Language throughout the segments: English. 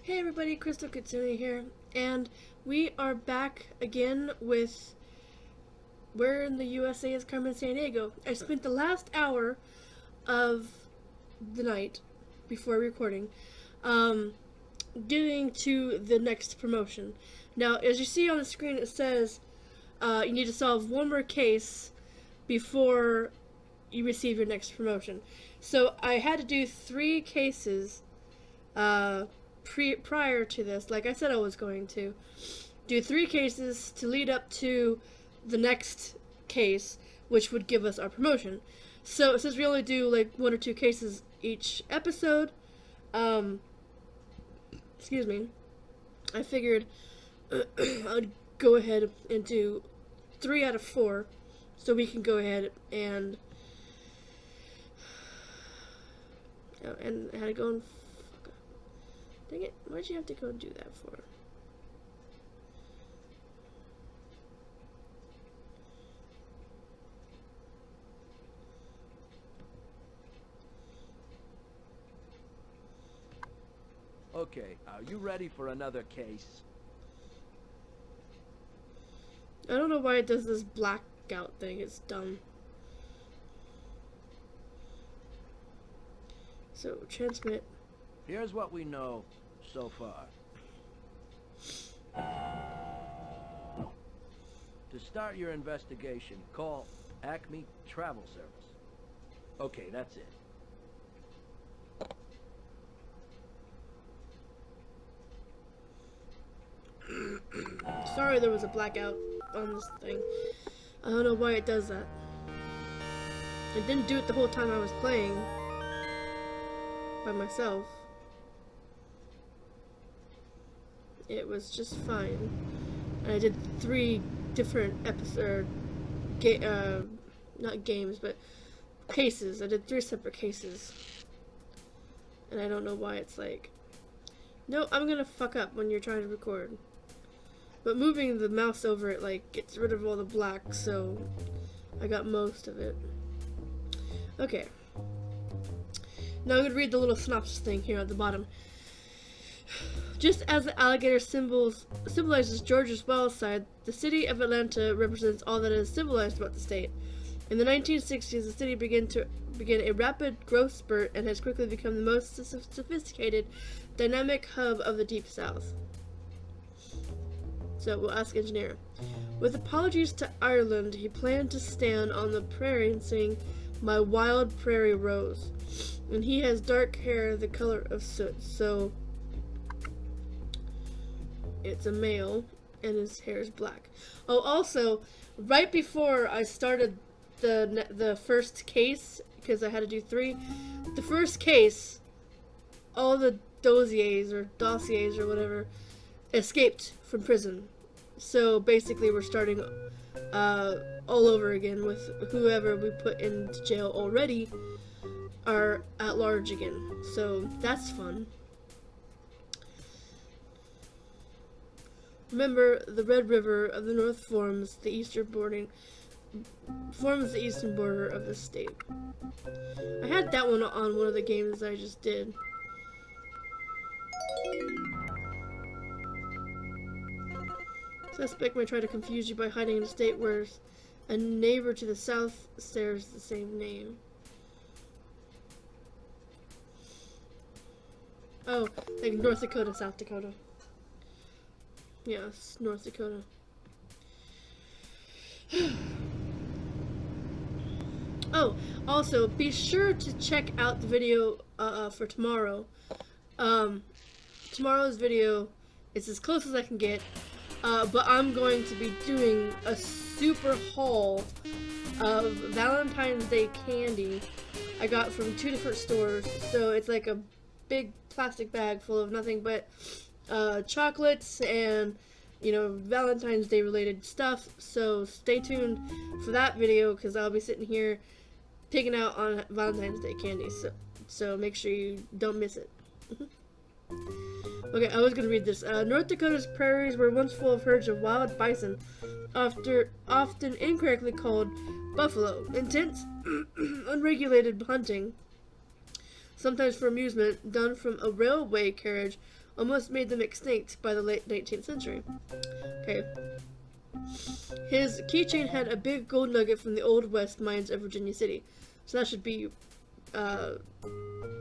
Hey everybody, Crystal Kitsune here, and we are back again with Where in the USA is Carmen Sandiego. I spent the last hour of the night before recording getting to the next promotion. Now, as you see on the screen, it says you need to solve one more case before you receive your next promotion. So I had to do 3 cases prior to this, like I said I was going to. Do 3 cases to lead up to the next case, which would give us our promotion. So since we only do like 1 or 2 cases each episode, excuse me, I figured I'd go ahead and do 3 out of 4, so we can go ahead and I had to go and dang it, why'd you have to go and do that for? Okay, are you ready for another case? I don't know why it does this blackout thing, it's dumb. So, transmit. Here's what we know so far. To start your investigation, call Acme Travel Service. Okay, that's it. Sorry there was a blackout on this thing. I don't know why it does that. It didn't do it the whole time I was playing by myself. It was just fine. And I did 3 different episodes, not games, but cases. I did 3 separate cases. And I don't know why it's like, no, I'm gonna fuck up when you're trying to record. But moving the mouse over it, like, gets rid of all the black, so I got most of it. Okay. Now I'm gonna read the little synopsis thing here at the bottom. Just as the alligator symbolizes Georgia's wild side, the city of Atlanta represents all that is civilized about the state. In the 1960s, the city began a rapid growth spurt and has quickly become the most sophisticated, dynamic hub of the Deep South. So we'll ask engineer. With apologies to Ireland, he planned to stand on the prairie and sing "My Wild Prairie Rose." And he has dark hair the color of soot, so it's a male, and his hair is black. Oh, also, right before I started the first case, because I had to do 3, the first case, all the dossiers or whatever escaped from prison. So basically we're starting all over again with whoever we put into jail already are at large again. So that's fun. Remember, the Red River of the North forms the eastern border of the state. I had that one on one of the games I just did. Suspect may try to confuse you by hiding in a state where a neighbor to the south shares the same name. Oh, like North Dakota, South Dakota. Yes, North Dakota. Oh, also, be sure to check out the video for tomorrow. Tomorrow's video is as close as I can get, but I'm going to be doing a super haul of Valentine's Day candy I got from 2 different stores. So it's like a big plastic bag full of nothing but chocolates and, you know, Valentine's Day related stuff. So stay tuned for that video, because I'll be sitting here picking out on Valentine's Day candy. So make sure you don't miss it. Okay, I was gonna read this. North Dakota's prairies were once full of herds of wild bison, often incorrectly called buffalo. Intense, unregulated hunting, sometimes for amusement, done from a railway carriage almost made them extinct by the late 19th century. Okay. His keychain had a big gold nugget from the Old West mines of Virginia City. So that should be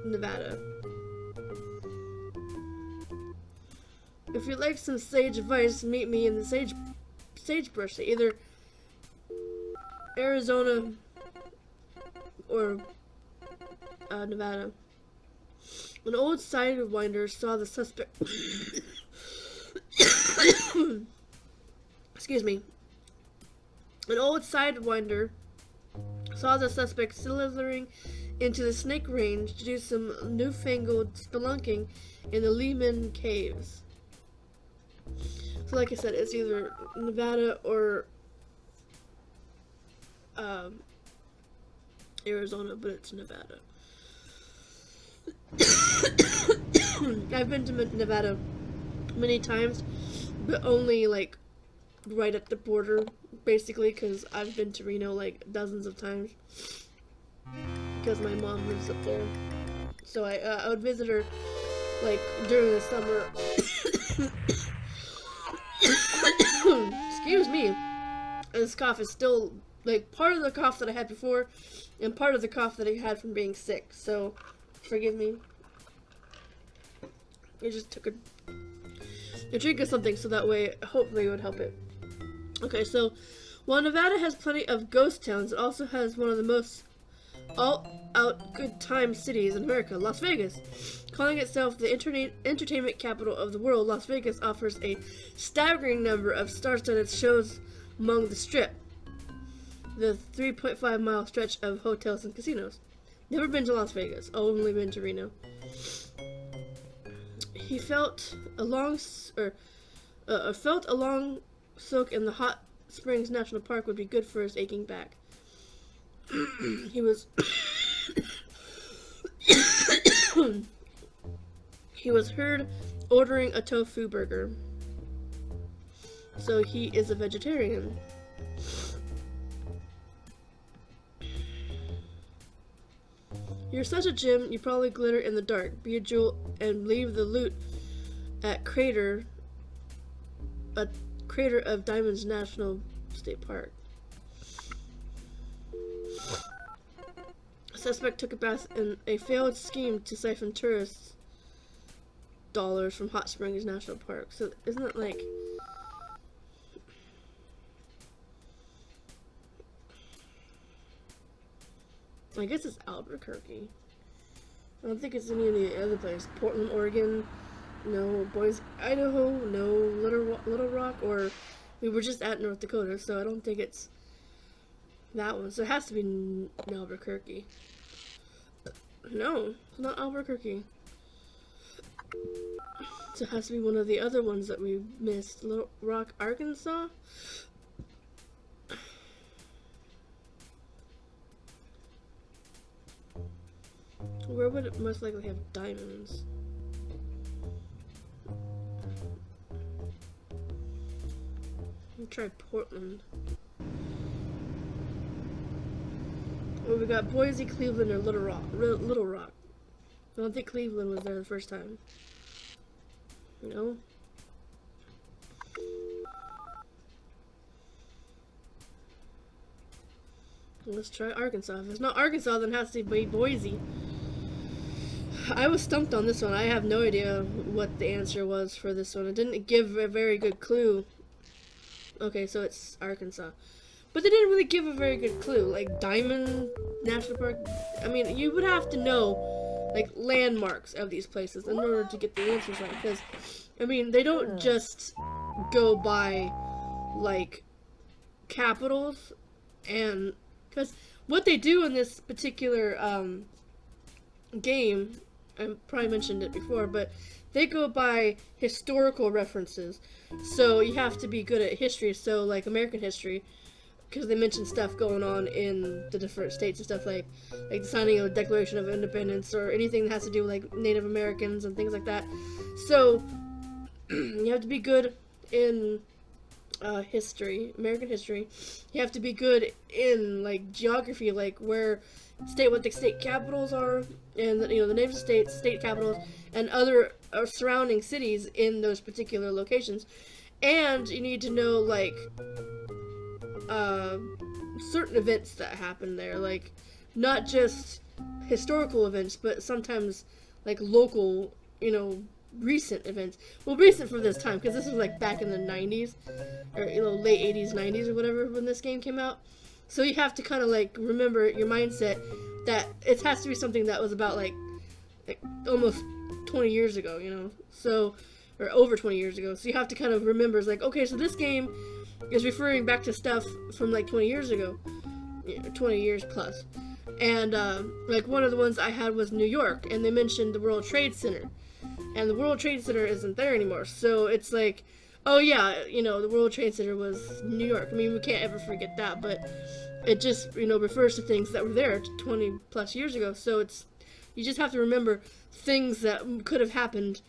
Nevada. If you'd like some sage advice, meet me in the sagebrush, either Arizona or Nevada. An old sidewinder saw the suspect. Excuse me. An old sidewinder saw the suspect slithering into the Snake Range to do some newfangled spelunking in the Lehman Caves. So like I said, it's either Nevada or Arizona, but it's Nevada. I've been to Nevada many times, but only like right at the border, basically, because I've been to Reno like dozens of times because my mom lives up there. So I would visit her like during the summer. Excuse me. And this cough is still like part of the cough that I had before and part of the cough that I had from being sick. So forgive me. I just took a drink of something so that way hopefully it would help it. Okay, so while Nevada has plenty of ghost towns, it also has one of the most all-out good time cities in America, Las Vegas. Calling itself the entertainment capital of the world, Las Vegas offers a staggering number of star-studded shows among the Strip, the 3.5-mile stretch of hotels and casinos. Never been to Las Vegas, only been to Reno. He felt a long soak in the Hot Springs National Park would be good for his aching back. He was heard ordering a tofu burger. So he is a vegetarian. You're such a gem, you probably glitter in the dark. Be a jewel and leave the loot at a crater of Diamonds National State Park. A suspect took a bath in a failed scheme to siphon tourists' dollars from Hot Springs National Park. So isn't it like... I guess it's Albuquerque. I don't think it's any of the other places. Portland, Oregon, no. Boise, Idaho, no. Little Rock, or we were just at North Dakota, so I don't think it's that one. So it has to be Albuquerque. No, it's not Albuquerque. So it has to be one of the other ones that we missed. Little Rock, Arkansas? Where would it most likely have diamonds? I'll try Portland. Well, we got Boise, Cleveland, or Little Rock. I don't think Cleveland was there the first time. No? Let's try Arkansas. If it's not Arkansas, then it has to be Boise. I was stumped on this one. I have no idea what the answer was for this one. It didn't give a very good clue. Okay, so it's Arkansas. But they didn't really give a very good clue. Like, Diamond National Park. I mean, you would have to know, like, landmarks of these places in order to get the answers right. Because, I mean, they don't just go by, like, capitals. And, because what they do in this particular game, I probably mentioned it before, but they go by historical references. So you have to be good at history, so like American history, because they mention stuff going on in the different states and stuff like the signing of the Declaration of Independence or anything that has to do with like Native Americans and things like that. So you have to be good in history, American history. You have to be good in like geography, like where state what the state capitals are, and the names of states, state capitals, and other surrounding cities in those particular locations. And you need to know like certain events that happen there, like not just historical events, but sometimes like local, recent events. Well, recent for this time, because this was like back in the 90s, or late 80s, 90s, or whatever, when this game came out. So you have to kind of like remember your mindset that it has to be something that was about like almost 20 years ago, so, or over 20 years ago. So you have to kind of remember, it's like, okay, so this game is referring back to stuff from like 20 years ago, 20 years plus. And like one of the ones I had was New York, and they mentioned the World Trade Center, and the World Trade Center isn't there anymore. So it's like, oh yeah, the World Trade Center was New York. I mean, we can't ever forget that, but it just, refers to things that were there 20 plus years ago. So you just have to remember things that could have happened,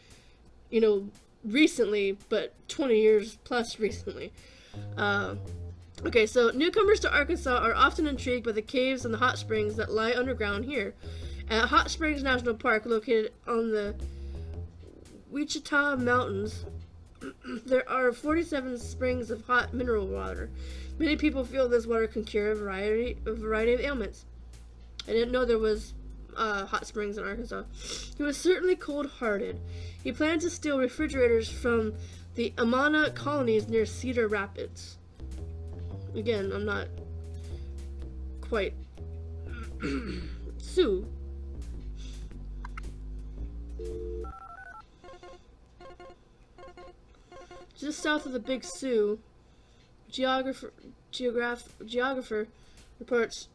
recently, but 20 years plus recently. Okay, so newcomers to Arkansas are often intrigued by the caves and the hot springs that lie underground here. At Hot Springs National Park, located on the Wichita Mountains, there are 47 springs of hot mineral water. Many people feel this water can cure a variety of ailments. I didn't know there was hot springs in Arkansas. He was certainly cold-hearted. He planned to steal refrigerators from the Amana colonies near Cedar Rapids. Again, I'm not quite Sioux. Just south of the Big Sioux, geographer reports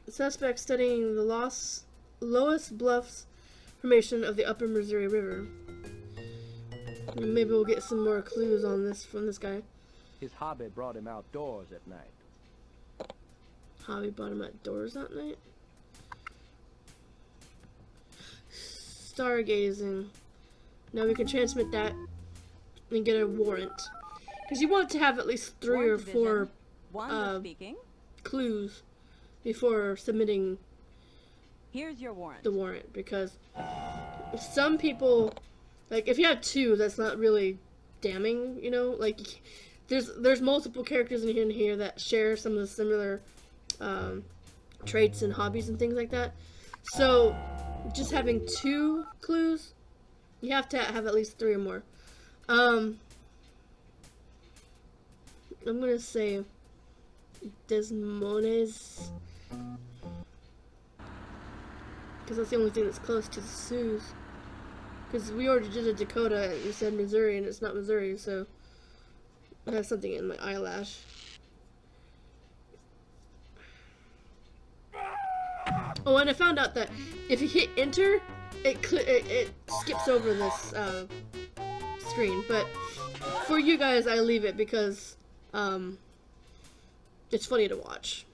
suspects studying the lowest bluffs formation of the upper Missouri River. Maybe we'll get some more clues on this from this guy. His hobby brought him outdoors at night. Hobby brought him outdoors that night? Stargazing. Now we can transmit that and get a warrant. Because you want to have at least 3 or 4 clues before submitting Here's your warrant. the warrant. Because some people, like, if you have 2, that's not really damning, like, there's multiple characters in here that share some of the similar traits and hobbies and things like that. So just having 2 clues, you have to have at least 3 or more. I'm gonna say Desmones, because that's the only thing that's close to the Sioux. Because we already did a Dakota and you said Missouri, and it's not Missouri, so I have something in my eyelash. Oh, and I found out that if you hit enter, it skips over this screen. But for you guys, I leave it because it's funny to watch.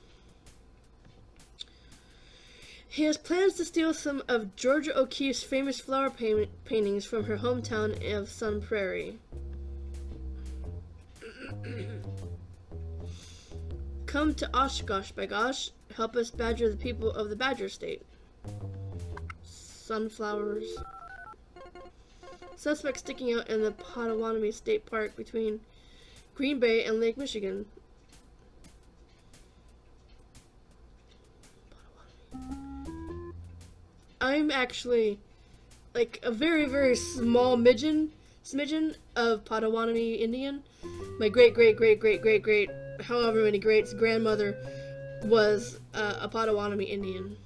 He has plans to steal some of Georgia O'Keeffe's famous flower paintings from her hometown of Sun Prairie. Come to Oshkosh, by gosh. Help us badger the people of the Badger State. Sunflowers. Suspect sticking out in the Potawatomi State Park between Green Bay and Lake Michigan. I'm actually like a very, very small smidgen of Potawatomi Indian. My great, however many greats, grandmother was a Potawatomi Indian.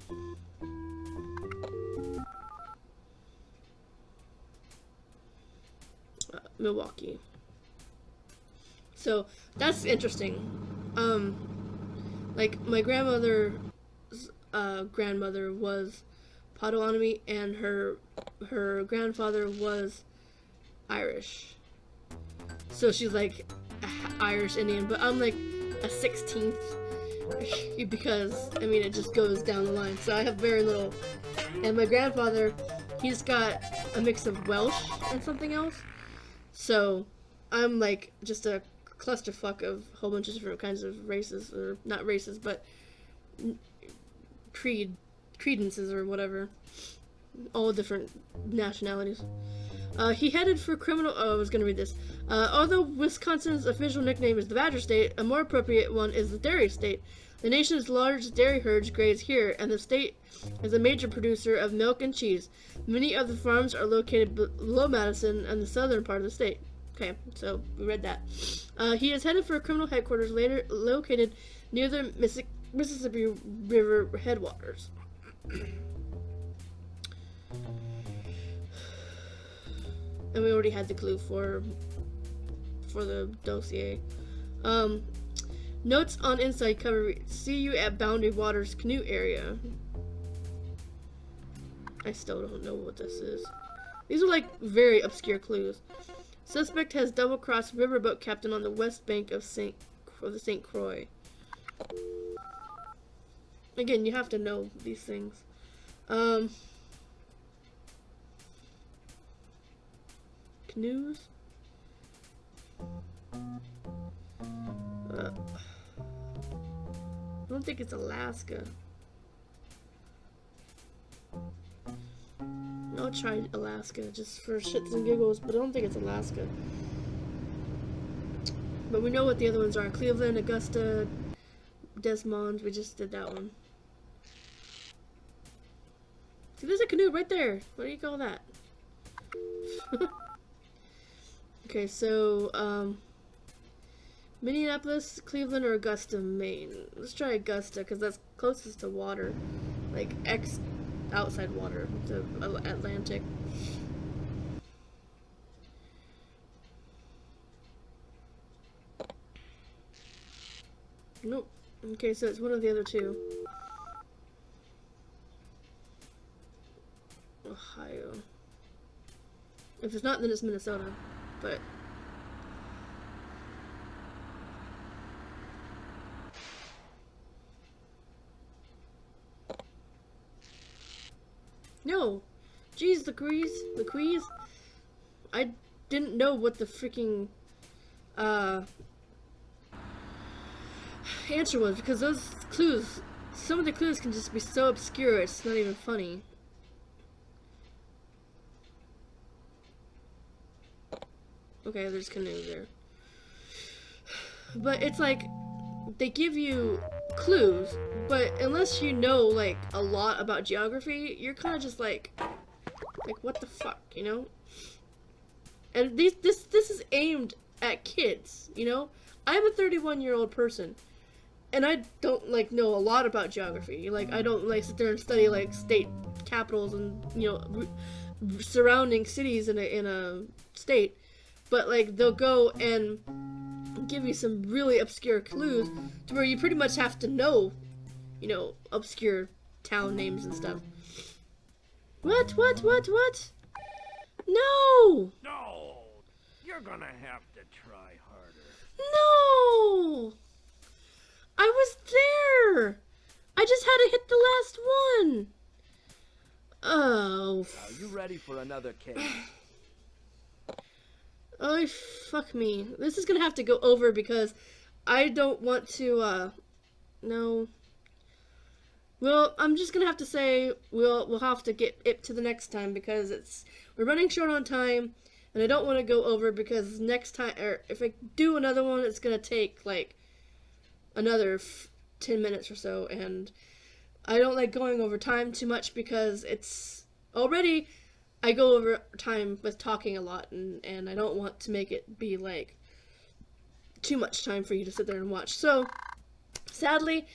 Milwaukee. So that's interesting. Like my grandmother's grandmother was Potawatomi, and her grandfather was Irish. So she's like Irish Indian, but I'm like a 16th because I mean it just goes down the line. So I have very little. And my grandfather, he's got a mix of Welsh and something else. So I'm like just a clusterfuck of a whole bunch of different kinds of races, or not races, but credences or whatever. All different nationalities. He headed for criminal. Oh, I was gonna read this. Although Wisconsin's official nickname is the Badger State, a more appropriate one is the Dairy State. The nation's largest dairy herds graze here, and the state is a major producer of milk and cheese. Many of the farms are located below Madison and the southern part of the state. Okay, so we read that. He is headed for a criminal headquarters later located near the Mississippi River headwaters. And we already had the clue for the dossier. Notes on inside cover. See you at Boundary Waters canoe area. I still don't know what this is. These are like very obscure clues. Suspect has double-crossed riverboat captain on the west bank of the St. Croix. Again, you have to know these things. Canoes? I don't think it's Alaska. I'll try Alaska just for shits and giggles, but I don't think it's Alaska. But we know what the other ones are. Cleveland, Augusta, Desmond. We just did that one. See, there's a canoe right there. What do you call that? Okay, so, Minneapolis, Cleveland, or Augusta, Maine. Let's try Augusta, because that's closest to water. Like, outside water, the Atlantic. Nope. Okay, so it's one of the other two. Ohio. If it's not, then it's Minnesota. But no. Jeez, Louise. I didn't know what the freaking answer was, because those clues, some of the clues can just be so obscure it's not even funny. Okay, there's canoes there. But it's like, they give you clues, but unless you know, like, a lot about geography, you're kind of just like, what the fuck, you know? And this is aimed at kids, you know? I'm a 31-year-old person, and I don't, like, know a lot about geography. Like, I don't, like, sit there and study, like, state capitals and, you know, surrounding cities in a state. But, like, they'll go and give you some really obscure clues to where you pretty much have to know, you know, obscure town names and stuff. What? No! No! You're gonna have to try harder. No! I was there! I just had to hit the last one! Oh. Are you ready for another case? Oh, fuck me. This is gonna have to go over because I don't want to, no. Well, I'm just gonna have to say we'll have to get it to the next time because we're running short on time, and I don't want to go over because next time, or if I do another one, it's gonna take, like, another 10 minutes or so, and I don't like going over time too much because it's already... I go over time with talking a lot, and I don't want to make it be, like, too much time for you to sit there and watch. So, sadly,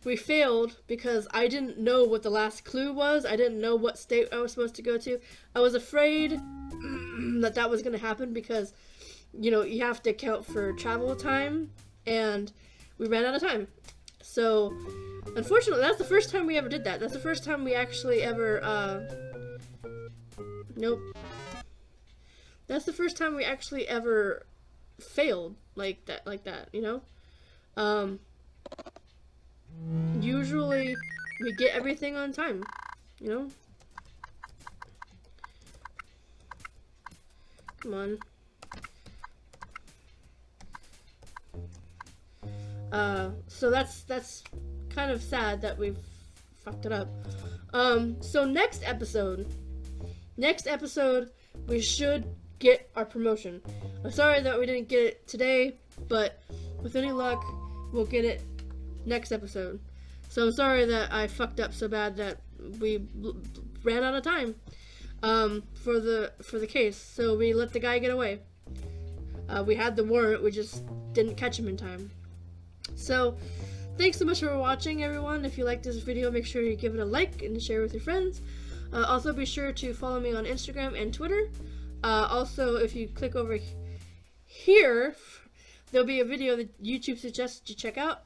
we failed because I didn't know what the last clue was. I didn't know what state I was supposed to go to. I was afraid that was going to happen because, you know, you have to account for travel time, and we ran out of time. So, unfortunately, that's the first time we ever did that. That's the first time we actually ever, nope. That's the first time we actually ever failed like that, you know? Usually we get everything on time, you know? Come on. So that's kind of sad that we've fucked it up. So next episode, we should get our promotion. I'm sorry that we didn't get it today, but with any luck, we'll get it next episode. So I'm sorry that I fucked up so bad that we ran out of time for the case. So we let the guy get away. We had the warrant, we just didn't catch him in time. So thanks so much for watching, everyone. If you liked this video, make sure you give it a like and share with your friends. Also, be sure to follow me on Instagram and Twitter. Also, if you click over here, there'll be a video that YouTube suggests you check out.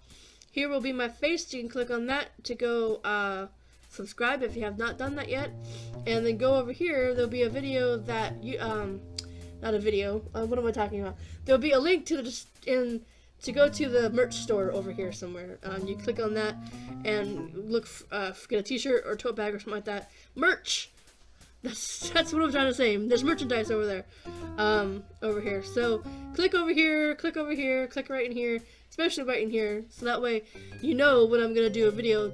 Here will be my face. You can click on that to go subscribe if you have not done that yet. And then go over here. There'll be a video that you not a video. What am I talking about? There'll be a link to to go to the merch store over here somewhere. You click on that and look, get a t-shirt or tote bag or something like that. Merch! That's what I'm trying to say. There's merchandise over there. Over here. So click over here, click right in here, especially right in here, so that way you know when I'm gonna do a video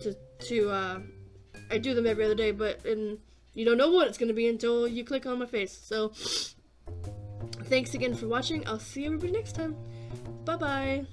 I do them every other day, but you don't know what it's gonna be until you click on my face. So thanks again for watching. I'll see everybody next time. Bye bye.